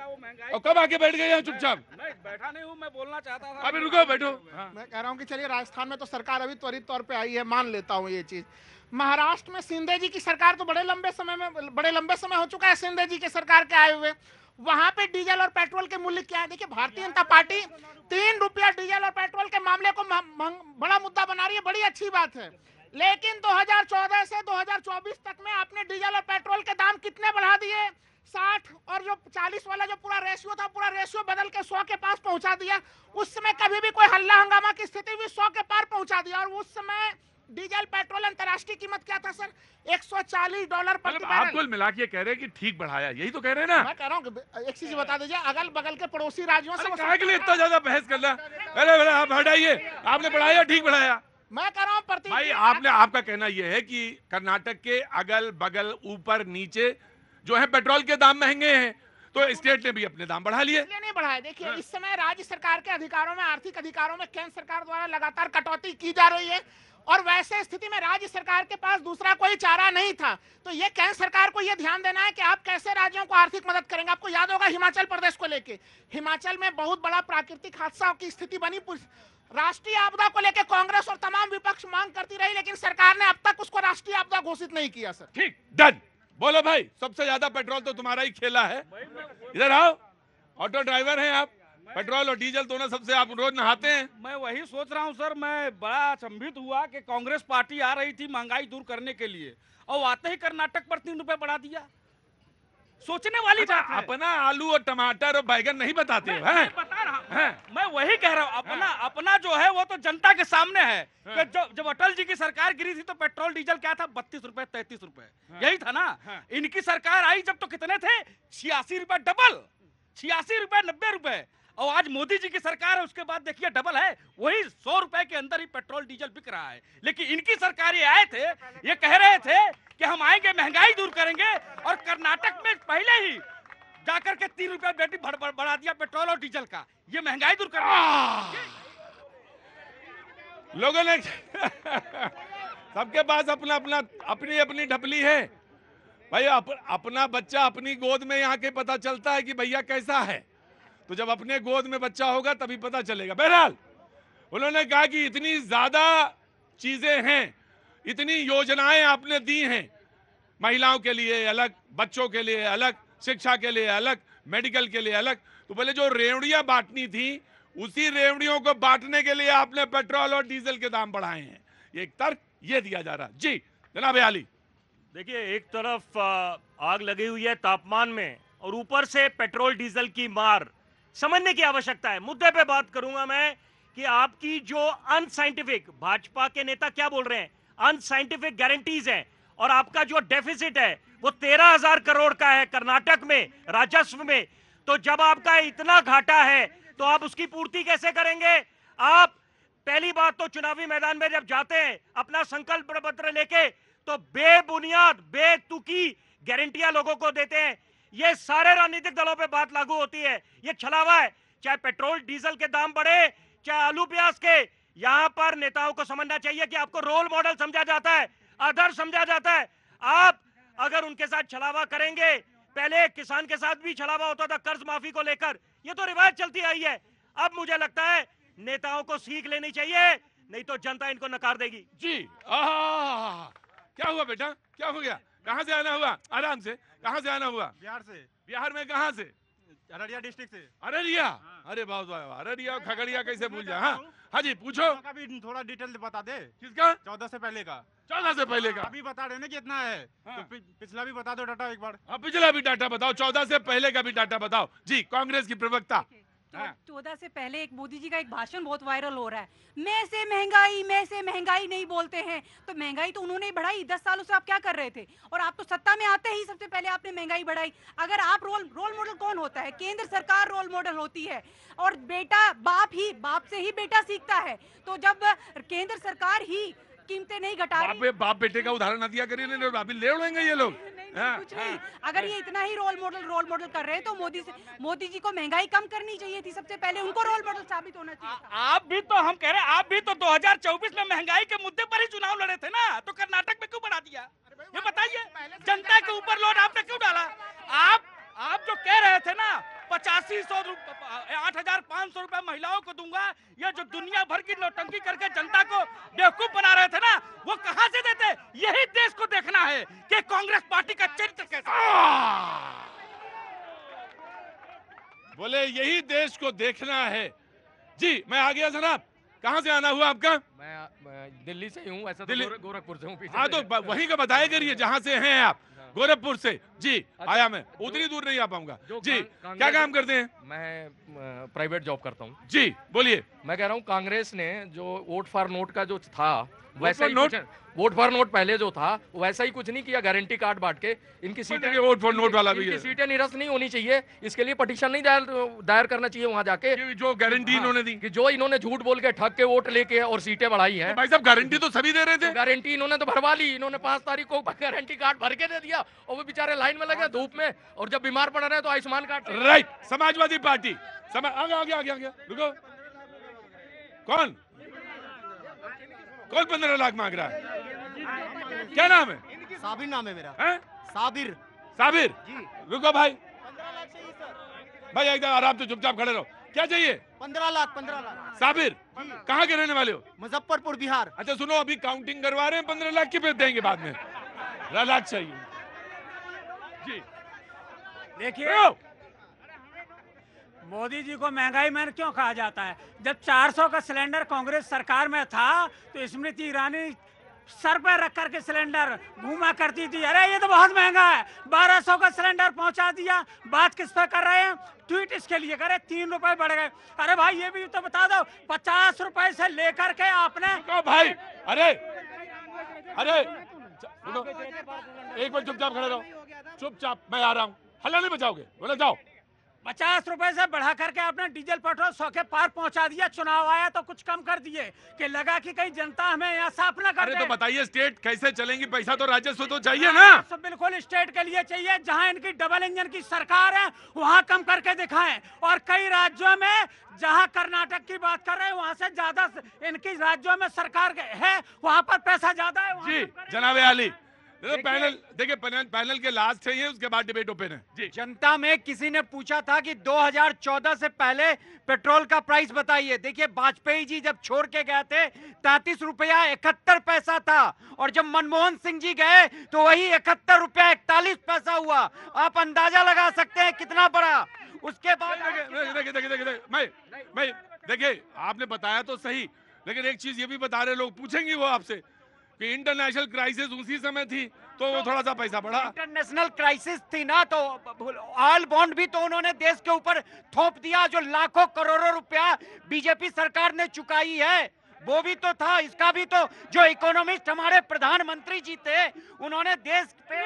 वो महंगाई। और कब आके बैठ गए यहाँ चुपचाप? नहीं बैठा नहीं हूँ, मैं बोलना चाहता था। अभी रुको, बैठो। हाँ। मैं कह रहा हूँ कि चलिए राजस्थान में तो सरकार अभी त्वरित तौर पे आई है, मान लेता हूँ ये चीज। महाराष्ट्र में शिंदे जी की सरकार तो बड़े लंबे समय हो चुका है शिंदे जी के सरकार के आए हुए। वहां पे डीजल और पेट्रोल के मूल्य क्या है? देखिए, भारतीय जनता पार्टी 3 रुपया डीजल और पेट्रोल के मामले को बड़ा मुद्दा बना रही है, बड़ी अच्छी बात है। लेकिन 2014 से 2024 तक में आपने डीजल और पेट्रोल के दाम कितने बढ़ा दिए? 60 और जो 40 वाला जो पूरा रेशियो था, पूरा रेशियो बदल के 100 के पास पहुंचा दिया। उस समय कभी भी कोई हल्ला हंगामा की स्थिति भी 100 के पार पहुंचा दिया। और उस समय डीजल पेट्रोल अंतर्राष्ट्रीय कीमत क्या था सर? $140 प्रति बैरल। आप कुल मिला के कह रहे हैं कि ठीक बढ़ाया, यही तो कह रहे हैं ना? मैं कह रहा हूँ एक चीज बता दीजिए, अगल बगल के पड़ोसी राज्यों से कहा के लिए इतना ज्यादा बहस करना? अरे आप हटाइए, आपने बढ़ाया ठीक बढ़ाया? मैं कह रहा हूँ भाई आपका कहना यह है कि कर्नाटक के अगल बगल ऊपर नीचे जो है पेट्रोल के दाम महंगे हैं, तो स्टेट ने भी अपने दाम बढ़ा लिए। इसलिए नहीं बढ़ाए। देखिए, इस समय राज्य सरकार के अधिकारों में, आर्थिक अधिकारों में केंद्र सरकार द्वारा लगातार कटौती की जा रही है। और वैसे स्थिति में राज्य सरकार के पास दूसरा कोई चारा नहीं था। तो ये केंद्र सरकार को ये ध्यान देना है कि आप कैसे राज्यों को आर्थिक मदद करेंगे। आपको याद होगा हिमाचल प्रदेश को लेके, हिमाचल में बहुत बड़ा प्राकृतिक हादसा की स्थिति बनी। राष्ट्रीय आपदा को लेकर कांग्रेस और तमाम विपक्ष मांग करती रही, लेकिन सरकार ने अब तक उसको राष्ट्रीय आपदा घोषित नहीं किया। सर ठीक, डन। बोलो भाई, सबसे ज्यादा पेट्रोल तो तुम्हारा ही खेला है। इधर आओ, ऑटो ड्राइवर हैं आप, पेट्रोल और डीजल दोनों सबसे आप रोज नहाते हैं। मैं वही सोच रहा हूँ सर, मैं बड़ा अचंभित हुआ कि कांग्रेस पार्टी आ रही थी महंगाई दूर करने के लिए और आते ही कर्नाटक पर 3 रुपए बढ़ा दिया। सोचने वाली बात है। अपना आलू और टमाटर और बैगन नहीं बताते हो? मैं बता रहा हूं, मैं वही कह रहा हूँ। अपना जो है वो तो जनता के सामने है कि जब अटल जी की सरकार गिरी थी तो पेट्रोल डीजल क्या था? 32 रुपए 33 रुपए, यही था ना। इनकी सरकार आई जब तो कितने थे? 86 रुपए, डबल 86 रुपए 90 रुपए। और आज मोदी जी की सरकार है, उसके बाद देखिए डबल है, वही 100 रुपए के अंदर ही पेट्रोल डीजल बिक रहा है। लेकिन इनकी सरकार ये आए थे, ये कह रहे थे कि हम आएंगे महंगाई दूर करेंगे, और कर्नाटक में पहले ही जाकर के 3 रुपए बेटी बढ़ा दिया पेट्रोल और डीजल का। ये महंगाई दूर करना लोगों ने सबके पास अपनी अपनी ढपली है भाई। अपना बच्चा अपनी गोद में यहाँ के पता चलता है कि भैया कैसा है, तो जब अपने गोद में बच्चा होगा तभी पता चलेगा। बहरहाल उन्होंने कहा कि इतनी ज्यादा चीजें हैं, इतनी योजनाएं आपने दी हैं, महिलाओं के लिए अलग, बच्चों के लिए अलग, शिक्षा के लिए अलग, मेडिकल के लिए अलग। तो बोले जो रेवड़ियां बांटनी थी, उसी रेवड़ियों को बांटने के लिए आपने पेट्रोल और डीजल के दाम बढ़ाए हैं। ये एक तर्क ये दिया जा रहा। जी जनाब आली। देखिए, एक तरफ आग लगी हुई है तापमान में, और ऊपर से पेट्रोल डीजल की मार। समझने की आवश्यकता है। मुद्दे पे बात करूंगा मैं कि आपकी जो अनसाइंटिफिक, भाजपा के नेता क्या बोल रहे हैं, अनसाइंटिफिक गारंटीज हैं, और आपका जो डेफिसिट है वो 13,000 करोड़ का है कर्नाटक में राजस्व में। तो जब आपका इतना घाटा है तो आप उसकी पूर्ति कैसे करेंगे? आप पहली बात तो चुनावी मैदान में जब जाते हैं अपना संकल्प पत्र लेके, तो बेबुनियाद बेतुकी गारंटियां लोगों को देते हैं। ये सारे राजनीतिक दलों पे बात लागू होती है। ये छलावा है, चाहे पेट्रोल डीजल के दाम बढ़े, चाहे आलू प्याज के। यहां पर नेताओं को समझना चाहिए कि आपको रोल मॉडल समझा जाता है, आदर्श समझा जाता है। आप अगर उनके साथ छलावा करेंगे, पहले किसान के साथ भी छलावा होता था कर्ज माफी को लेकर, ये तो रिवाज चलती आई है। अब मुझे लगता है नेताओं को सीख लेनी चाहिए, नहीं तो जनता इनको नकार देगी। जी क्या हुआ बेटा, क्या हो गया? कहां से आना हुआ? आराम से, कहां से आना हुआ? बिहार से। बिहार में कहां से? अररिया डिस्ट्रिक्ट से। अररिया? अरे बहुत वाह, अररिया और खगड़िया कैसे भूल जाए। हाँ जी पूछो। का भी थोड़ा डिटेल बता दे। किसका? 14 से पहले का। 14 से पहले का अभी बता रहे ना कितना है। तो पिछला भी बता दो डाटा एक बार। हाँ पिछला भी डाटा बताओ, 14 से पहले का भी डाटा बताओ। जी कांग्रेस की प्रवक्ता। 14 से पहले एक मोदी जी का एक भाषण बहुत वायरल हो रहा है, मैं से महंगाई नहीं बोलते हैं। तो महंगाई तो उन्होंने बढ़ाई, 10 सालों से आप क्या कर रहे थे? और आप तो सत्ता में आते ही सबसे पहले आपने महंगाई बढ़ाई। अगर आप रोल मॉडल कौन होता है? केंद्र सरकार रोल मॉडल होती है, और बेटा बाप से ही बेटा सीखता है। तो जब केंद्र सरकार ही कीमतें नहीं घटा रही, बाप बेटे का उदाहरण न दिया करिए, नहीं अभी ले उड़ेंगे ये लोग। कुछ नहीं। अगर ये इतना ही रोल मॉडल कर रहे हैं तो मोदी जी को महंगाई कम करनी चाहिए थी, सबसे पहले उनको रोल मॉडल साबित होना चाहिए। आप भी तो, हम कह रहे हैं आप भी तो 2024 में महंगाई के मुद्दे पर ही चुनाव लड़े थे ना, तो कर्नाटक में क्यों बढ़ा दिया? ये बताइए, जनता के ऊपर लोड आपने क्यों डाला? आप जो कह रहे थे ना 8,500 रुपए महिलाओं को दूंगा, ये जो दुनिया भर की नौटंकी करके जनता को बेवकूफ बना रहे थे ना, वो कहां से देते? यही देश को देखना है कि कांग्रेस पार्टी का चरित्र कैसा है। बोले यही देश को देखना है। जी मैं आ गया जनाब, कहाँ से आना हुआ आपका? मैं दिल्ली से ही हूँ, ऐसा तो दिल्ली? गोरखपुर से हूँ पीछे हाँ तो वहीं का बताया करिए जहाँ से हैं आप। गोरखपुर से जी आया मैं, उतनी दूर नहीं आ पाऊंगा जी। क्या काम करते हैं? मैं प्राइवेट जॉब करता हूँ जी बोलिए। मैं कह रहा हूँ कांग्रेस ने जो वोट फॉर नोट का जो था वैसा for he note? Vote for note पहले जो था वैसा ही कुछ नहीं किया, गारंटी कार्ड बांट के इनकी सीटें, वोट फॉर नोट वाला भी इनकी है। सीटें निरस्त नहीं होनी चाहिए, इसके लिए पटिशन नहीं दायर करना चाहिए वहां जाके, ये जो गारंटी इन्होंने दी कि जो इन्होंने झूठ बोल के ठग के वोट लेके और सीटें बढ़ाई हैं। भाई साहब गारंटी तो सभी दे रहे थे। गारंटी इन्होंने तो भरवा ली, इन्होंने 5 तारीख को गारंटी कार्ड भर के दे दिया और वो बेचारे लाइन में लगे धूप में, और जब बीमार पड़ रहे हैं तो Ayushman card. Right, Samajwadi party आगे रुको। कौन 15 लाख मांग रहा है? क्या नाम है? साबिर नाम है मेरा। हैं? साबिर। साबिर जी। रुको भाई, 15 लाख चाहिए सर। भाई एकदम आराम से चुपचाप खड़े रहो। क्या चाहिए? 15 लाख 15 लाख। साबिर कहाँ के रहने वाले हो? मुजफ्फरपुर बिहार। अच्छा सुनो, अभी काउंटिंग करवा रहे हैं, 15 लाख की पे देंगे बाद में। 15 लाख चाहिए जी। देखिए मोदी जी को महंगाई मैन क्यों कहा जाता है? जब 400 का सिलेंडर कांग्रेस सरकार में था तो स्मृति ईरानी सर पर रख करके सिलेंडर घूमा करती थी, अरे ये तो बहुत महंगा है, 1200 का सिलेंडर पहुंचा दिया। बात किस पे कर रहे हैं? ट्वीट इसके लिए करे 3 रुपए बढ़ गए। अरे भाई ये भी तो बता दो, 50 रुपए से लेकर के आपने भाई अरे सुनो, एक बार चुपचाप खड़े रहो, चुपचाप, मैं आ रहा हूँ। हल्ला नहीं बचाओगे? बोले जाओ। 50 रुपए से बढ़ा करके आपने डीजल पेट्रोल 100 के पार पहुंचा दिया। चुनाव आया तो कुछ कम कर दिए कि लगा कि कहीं जनता हमें यहाँ साफ न कर अरे दे। तो बताइए स्टेट कैसे चलेंगी? पैसा तो राजस्व तो चाहिए ना। तो बिल्कुल स्टेट के लिए चाहिए, जहां इनकी डबल इंजन की सरकार है वहां कम करके दिखाएं, और कई राज्यों में जहां कर्नाटक की बात कर रहे हैं वहां से ज्यादा इनकी राज्यों में सरकार है, वहां पर पैसा ज्यादा है। जी जनाब आली, पैनल देखिए, पैनल के लास्ट है ये, उसके बाद डिबेट ओपन है जी। जनता में किसी ने पूछा था कि 2014 से पहले पेट्रोल का प्राइस बताइए। देखिए वाजपेयी जी जब छोड़ के गए थे 33 रुपया 71 पैसा था, और जब मनमोहन सिंह जी गए तो वही 71 रुपया 41 पैसा हुआ। आप अंदाजा लगा सकते हैं कितना बड़ा। उसके बाद देखिए आपने बताया तो सही, लेकिन एक चीज ये भी बता रहे लोग, पूछेंगे वो आपसे कि इंटरनेशनल क्राइसिस उसी समय थी तो वो थोड़ा सा पैसा बढ़ा। इंटरनेशनल क्राइसिस थी ना, तो ऑयल बॉन्ड भी तो उन्होंने देश के ऊपर थोप दिया, जो लाखों करोड़ों रुपया बीजेपी सरकार ने चुकाई है वो भी तो था। इसका भी तो जो इकोनॉमिस्ट हमारे प्रधानमंत्री जी थे उन्होंने देश पे